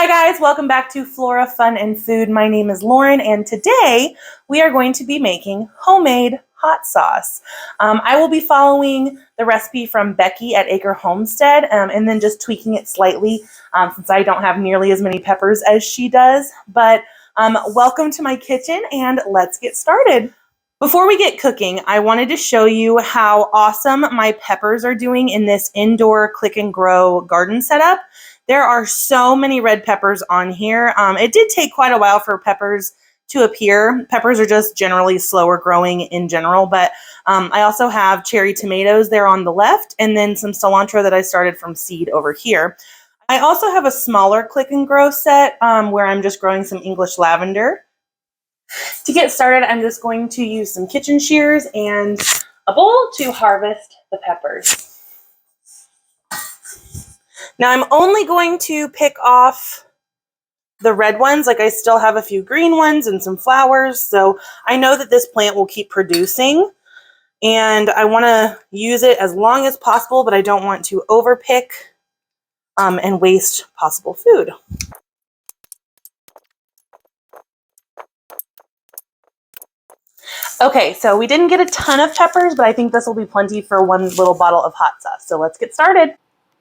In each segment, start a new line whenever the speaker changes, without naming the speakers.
Hi guys, welcome back to Flora Fun and Food. My name is Lauren and today we are going to be making homemade hot sauce. I will be following the recipe from Becky at Acre Homestead and then just tweaking it slightly since I don't have nearly as many peppers as she does. But welcome to my kitchen and let's get started. Before we get cooking, I wanted to show you how awesome my peppers are doing in this indoor click and grow garden setup. There are so many red peppers on here. It did take quite a while for peppers to appear. Peppers are just generally slower growing in general, but I also have cherry tomatoes there on the left and then some cilantro that I started from seed over here. I also have a smaller click and grow set where I'm just growing some English lavender. To get started, I'm just going to use some kitchen shears and a bowl to harvest the peppers. Now I'm only going to pick off the red ones, like I still have a few green ones and some flowers, so I know that this plant will keep producing and I want to use it as long as possible, but I don't want to overpick and waste possible food. Okay, so we didn't get a ton of peppers, but I think this will be plenty for one little bottle of hot sauce, so let's get started.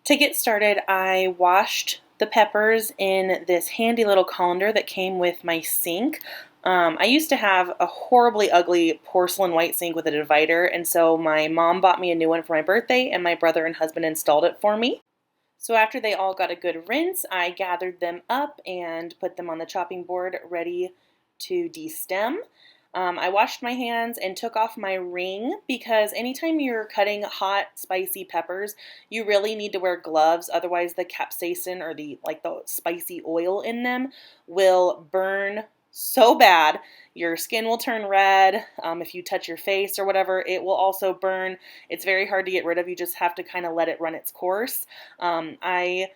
To get started, I washed the peppers in this handy little colander that came with my sink. I used to have a horribly ugly porcelain white sink with a divider, and so my mom bought me a new one for my birthday, and my brother and husband installed it for me. So after they all got a good rinse, I gathered them up and put them on the chopping board ready to destem. I washed my hands and took off my ring because anytime you're cutting hot, spicy peppers, you really need to wear gloves. Otherwise, the capsaicin or the spicy oil in them will burn so bad. Your skin will turn red. If you touch your face or whatever, it will also burn. It's very hard to get rid of. You just have to kind of let it run its course. I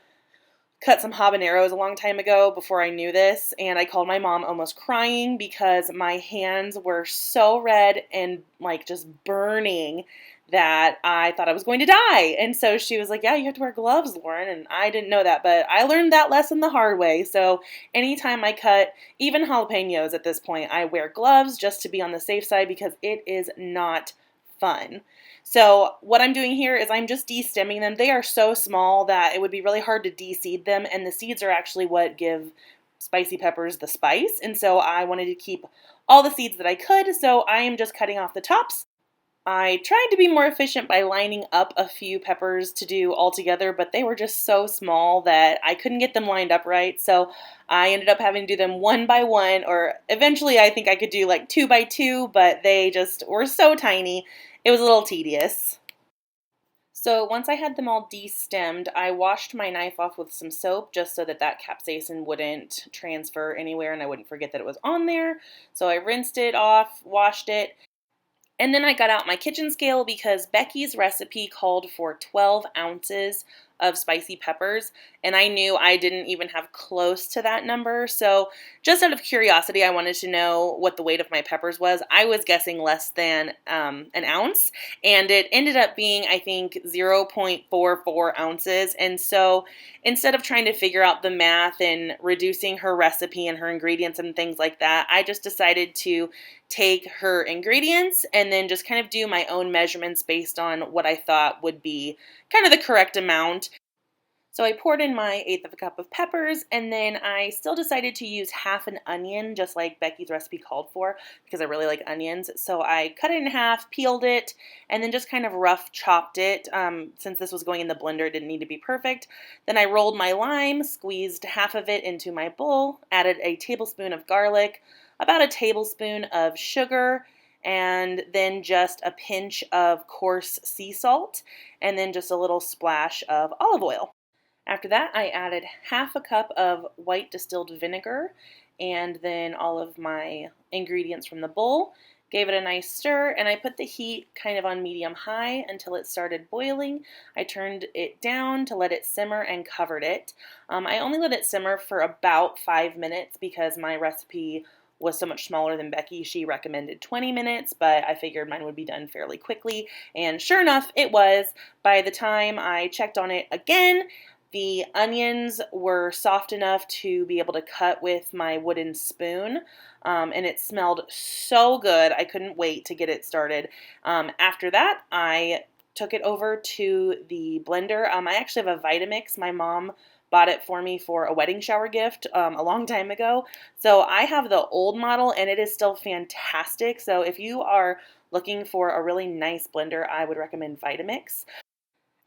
cut some habaneros a long time ago before I knew this, and I called my mom almost crying because my hands were so red and just burning that I thought I was going to die. And so she was like, yeah, you have to wear gloves, Lauren. And I didn't know that, but I learned that lesson the hard way. So anytime I cut even jalapenos at this point, I wear gloves just to be on the safe side because it is not fun. So what I'm doing here is I'm just de-stemming them. They are so small that it would be really hard to de-seed them, and the seeds are actually what give spicy peppers the spice, and so I wanted to keep all the seeds that I could, so I am just cutting off the tops. I tried to be more efficient by lining up a few peppers to do all together, but they were just so small that I couldn't get them lined up right, so I ended up having to do them one by one, or eventually I think I could do like 2 by 2, but they just were so tiny. It was a little tedious. So once I had them all de-stemmed, I washed my knife off with some soap just so that capsaicin wouldn't transfer anywhere and I wouldn't forget that it was on there. So I rinsed it off, washed it, and then I got out my kitchen scale because Becky's recipe called for 12 ounces of spicy peppers, and I knew I didn't even have close to that number. So just out of curiosity, I wanted to know what the weight of my peppers was. I was guessing less than an ounce, and it ended up being, I think, 0.44 ounces. And so instead of trying to figure out the math and reducing her recipe and her ingredients and things like that, I just decided to take her ingredients and then just kind of do my own measurements based on what I thought would be kind of the correct amount. So I poured in my 1/8 of a cup of peppers, and then I still decided to use half an onion, just like Becky's recipe called for, because I really like onions. So I cut it in half, peeled it, and then just kind of rough chopped it. Since this was going in the blender, it didn't need to be perfect. Then I rolled my lime, squeezed half of it into my bowl, added a tablespoon of garlic, about a tablespoon of sugar, and then just a pinch of coarse sea salt, and then just a little splash of olive oil. After that, I added half a cup of white distilled vinegar and then all of my ingredients from the bowl. Gave it a nice stir, and I put the heat kind of on medium-high until it started boiling. I turned it down to let it simmer and covered it. I only let it simmer for about 5 minutes because my recipe was so much smaller than Becky. She recommended 20 minutes, but I figured mine would be done fairly quickly, and sure enough, it was. By the time I checked on it again, The onions were soft enough to be able to cut with my wooden spoon, and it smelled so good. I couldn't wait to get it started. After that, I took it over to the blender. I actually have a VitaMix. My mom bought it for me for a wedding shower gift a long time ago. So I have the old model, and it is still fantastic. So if you are looking for a really nice blender, I would recommend VitaMix.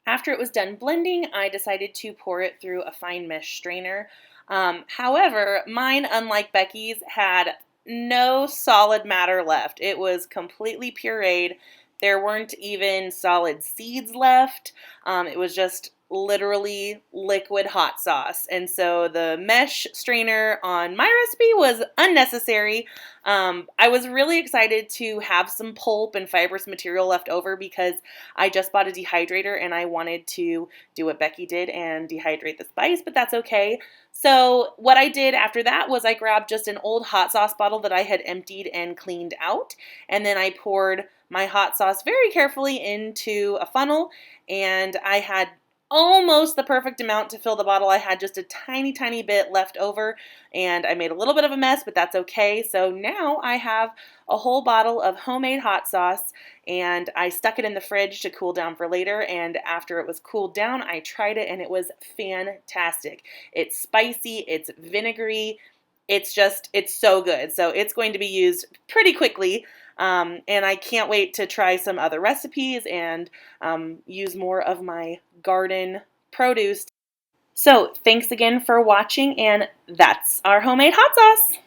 After it was done blending, I decided to pour it through a fine mesh strainer. However, mine, unlike Becky's, had no solid matter left. It was completely pureed. There weren't even solid seeds left. It was just literally liquid hot sauce. And so the mesh strainer on my recipe was unnecessary. I was really excited to have some pulp and fibrous material left over because I just bought a dehydrator and I wanted to do what Becky did and dehydrate the spice, but that's okay. So what I did after that was I grabbed just an old hot sauce bottle that I had emptied and cleaned out, and then I poured my hot sauce very carefully into a funnel, and I had almost the perfect amount to fill the bottle. I had just a tiny, tiny bit left over, and I made a little bit of a mess, but that's okay. So now I have a whole bottle of homemade hot sauce, and I stuck it in the fridge to cool down for later, and after it was cooled down, I tried it, and it was fantastic. It's spicy, it's vinegary, it's so good. So it's going to be used pretty quickly. And I can't wait to try some other recipes and use more of my garden produce. So thanks again for watching, and that's our homemade hot sauce.